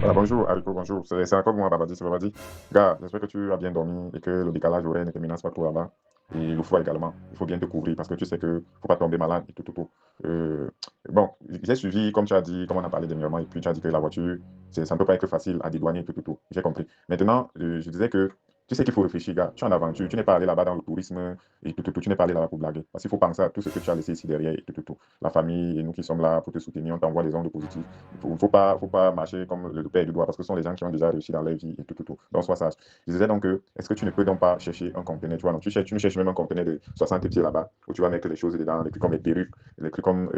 Voilà, bonjour, Hariko, bonjour. C'est encore moi, Babadi, c'est Babadi. Gars, j'espère que tu as bien dormi et que le décalage horaire ne te menace pas trop là-bas. Et le froid également. Il faut bien te couvrir parce que tu sais que faut pas tomber malade et tout, tout, tout. Euh, bon, j'ai suivi, comme tu as dit, comme on a parlé dernièrement, et puis tu as dit que la voiture, ça ne peut pas être facile à dédouaner et tout, tout, tout. J'ai compris. Maintenant, je disais que tu sais qu'il faut réfléchir, gars. Tu es en aventure, tu n'es pas allé là-bas dans le tourisme et tout, tout, tout. Tu n'es pas allé là-bas pour blaguer. Parce qu'il faut penser à tout ce que tu as laissé ici derrière et tout, tout, tout. La famille et nous qui sommes là pour te soutenir, on t'envoie des ondes positives. Faut pas marcher comme le père du doigt parce que ce sont les gens qui ont déjà réussi dans leur vie et tout, tout, tout. Donc, sois sage. Je disais donc que, est-ce que tu ne peux donc pas chercher un conteneur, tu vois, donc tu me cherches même un conteneur de 60 pieds là-bas où tu vas mettre les choses dedans, les trucs comme les perruques, les trucs comme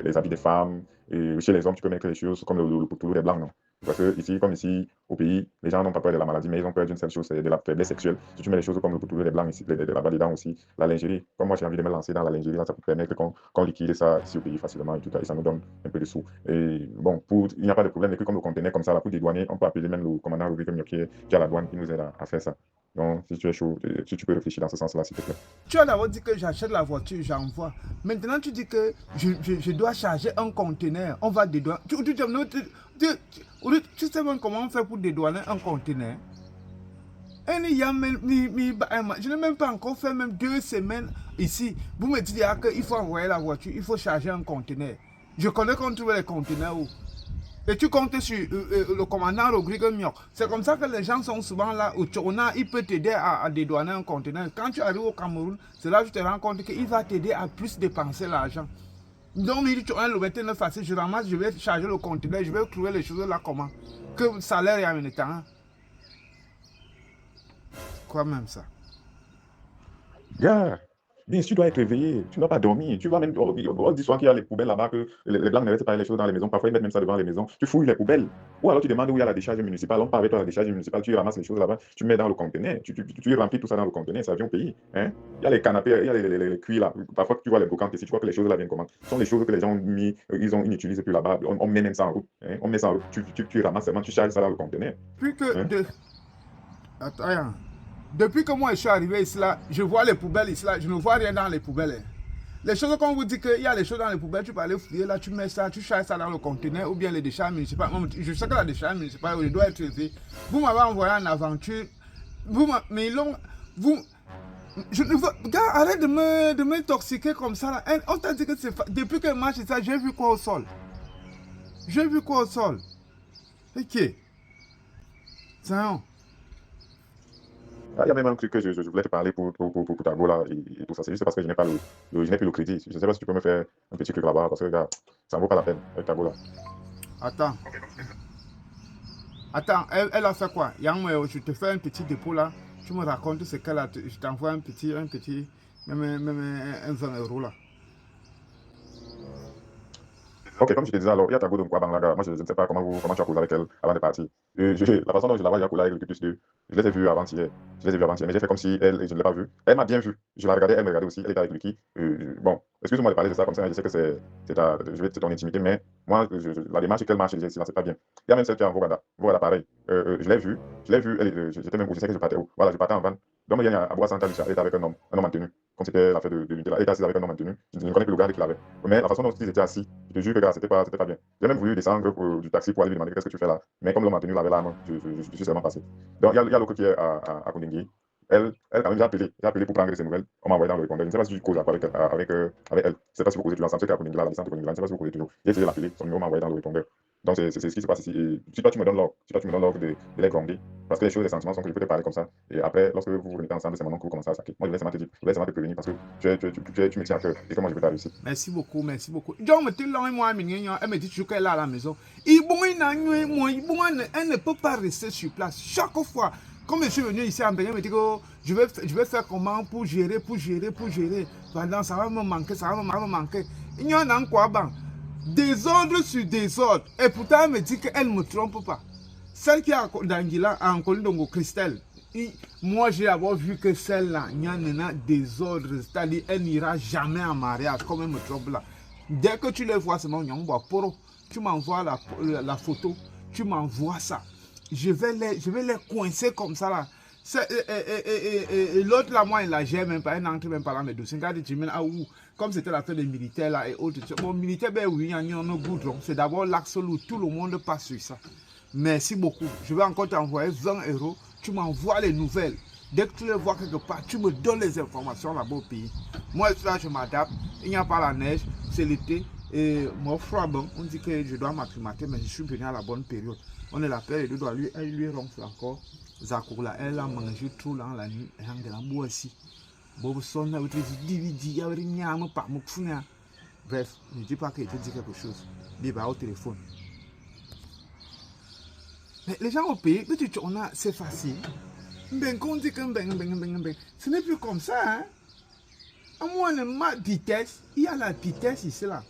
les habits des femmes, et chez les hommes, tu peux mettre les choses comme le poutoulou des blancs, non? Parce que ici, comme ici, au pays, les gens n'ont pas peur de la maladie, mais ils ont peur d'une seule chose, c'est de la faiblesse sexuelle. Si tu mets les choses comme le poutoulou des blancs ici, là-bas dedans aussi, la lingerie, comme moi j'ai envie de me lancer dans la lingerie, là, ça peut permettre qu'on liquide ça ici au pays facilement et tout, et ça nous donne un peu de sous. Et bon, il n'y a pas de problème, mais que comme le conteneur comme ça, là, pour dédouaner, on peut appeler même le commandant Ruby qui est à la douane qui nous aide à faire ça. Donc, si tu es chaud, si tu peux réfléchir dans ce sens-là, s'il te plaît. Tu as d'abord dit que j'achète la voiture, j'envoie. Maintenant, tu dis que je dois charger un conteneur. On va dédouaner. Tu sais même comment on fait pour dédouaner un conteneur? Je n'ai même pas encore fait même 2 semaines ici. Vous me dites qu'il faut envoyer la voiture, il faut charger un conteneur. Je connais qu'on trouve les conteneurs où. Et tu comptes sur le commandant Rodrigue Miok. C'est comme ça que les gens sont souvent là. Au Tchona, il peut t'aider à dédouaner un conteneur. Quand tu arrives au Cameroun, c'est là que tu te rends compte qu'il va t'aider à plus dépenser l'argent. Donc, il dit, tu as le maintenant facile, je ramasse, je vais charger le conteneur, je vais trouver les choses là comment. Que salaire est en temps. Quoi même ça? Gars, bien sûr, tu dois être réveillé. Tu ne dois pas dormir. Tu vas même. On dit souvent qu'il y a les poubelles là-bas, que les blancs ne laissent pas les choses dans les maisons. Parfois, ils mettent même ça devant les maisons. Tu fouilles les poubelles. Ou alors, tu demandes où il y a la décharge municipale. On part avec toi à la décharge municipale. Tu ramasses les choses là-bas. Tu mets dans le conteneur. Tu remplis tout ça dans le conteneur. Ça vient au pays. Hein? Il y a les canapés, il y a les cuits là. Parfois, tu vois les brocantes ici. Tu vois que les choses là viennent comment? Ce sont les choses que les gens ont mis, ils n'utilisent plus là-bas. On met même ça en route. Hein? On met ça en route. Tu ramasses seulement. Tu charges ça dans le conteneur. Puis que Hein? de. Attends. Depuis que moi je suis arrivé ici là, je vois les poubelles ici là, je ne vois rien dans les poubelles. Les choses qu'on vous dit qu'il y a les choses dans les poubelles, tu peux aller fouiller là, tu mets ça, tu charges ça dans le conteneur ou bien les décharges municipales. Je sais que la décharge municipale, il doit être élevé. Vous m'avez envoyé en aventure. Mais l'on. Vous. Je ne veux. Gars, arrête de me toxiquer comme ça là. On t'a dit que c'est. Depuis que moi j'ai ça, j'ai vu quoi au sol? J'ai vu quoi au sol? Ok. Ça. Ah, il y a même un truc que je voulais te parler pour ta go là et tout ça. C'est juste parce que je n'ai pas je n'ai plus le crédit. Je ne sais pas si tu peux me faire un petit truc là-bas parce que, gars, ça ne vaut pas la peine avec ta go là. Attends. Attends, elle a fait quoi? Yang, je te fais un petit dépôt là. Tu me racontes ce qu'elle a. Je t'envoie un petit, même un 20 euros là. Ok, comme je te disais alors, il y a ta go de Mkwabang là, gars. Moi, je ne sais pas comment tu as causé avec elle avant de partir. La façon dont je la vois, j'ai causé avec le plus de. Je les ai vus avant-hier. Je les ai vus avant-hier, mais j'ai fait comme si elle, je ne l'ai pas vue. Elle m'a bien vu. Je la regardais, elle me regardait aussi. Elle était avec Lucky. Bon, excuse-moi de parler de ça comme ça. Je sais que c'est ton intimité, mais moi, la démarche qu'elle marche, c'est pas bien. Il y a même celle qui est en Vogada. Vogada, pareil. Je l'ai vue. J'étais même où je sais que je partais où. Voilà, je partais en van. Donc, il y a à Bois-Santa, elle était avec un homme en tenue. Comme c'était l'affaire de l'unité là. Elle était assise avec un homme en tenue. Je ne connais plus le gars qui l'avait. Mais la façon dont ils étaient assis, je te jure que gars, c'était pas bien. J'ai même voulu descendre du taxi pour aller lui demander qu'est-ce que tu fais là. Mais comme l'homme en tenue l'avait la main, je suis seulement passé. Donc, il y a l'autre qui est à Kouningi. Quand même, j'ai appelé pour prendre de ses nouvelles. On m'a envoyé dans le répondeur. Je ne sais pas si tu causes avec elle. Je ne sais pas si vous causez toujours ensemble. C'est qu'à Kouningi, là, la descente de Kouningi, je ne sais pas si vous causez toujours. J'ai essayé de l'appeler. Son numéro m'a envoyé dans le répondeur. Donc, c'est ce qui se passe ici. Et si toi, tu me donnes l'ordre de les gronder, parce que les choses, les sentiments sont que je peux te parler comme ça. Et après, lorsque vous vous remettez ensemble, c'est maintenant que vous commencez à saquer. Moi, je voulais seulement te dire, je voulais seulement te prévenir parce que tu me tiens à cœur et que moi, je veux ta réussite. Merci beaucoup, merci beaucoup. Donc, elle me dit toujours qu'elle est à la maison. Elle ne peut pas rester sur place. Chaque fois, comme je suis venu ici en Bénin, elle me dit que je vais faire comment pour gérer. Pendant, ça va me manquer. Il y en a quoi, ban? Désordre sur désordre. Et pourtant, elle me dit qu'elle ne me trompe pas. Celle qui est à Dangila, en Kolindongo, Christelle, moi j'ai d'abord vu que celle-là, il y a un désordre, c'est-à-dire elle n'ira jamais en mariage, comme elle me trompe là. Dès que tu les vois, c'est mon poro, tu m'envoies la photo, tu m'envoies ça. Je vais les coincer comme ça là. L'autre là, moi, il la gère même pas, elle n'entre même pas dans mes dossiers. Comme c'était l'affaire des militaires là et autres. Bon, militaire, ben oui, il y a un goudron. C'est d'abord l'axe où tout le monde passe sur ça. Merci beaucoup. Je vais encore t'envoyer 20 €. Tu m'envoies les nouvelles. Dès que tu les vois quelque part, tu me donnes les informations là-bas au pays. Moi, là, je m'adapte. Il n'y a pas la neige, c'est l'été. Et mon frère, bon, on dit que je dois m'acclimater, mais je suis venu à la bonne période. On est la période de doigt, elle lui ronfle encore. Zakoula, elle a mangé tout là la nuit. Elle a boire aussi. Bref, ne dis pas qu'il te dit quelque chose. Débat au téléphone. Mais les gens au pays, c'est facile. Ce n'est plus comme ça. Hein? À moins de ma vitesse, il y a la vitesse ici là.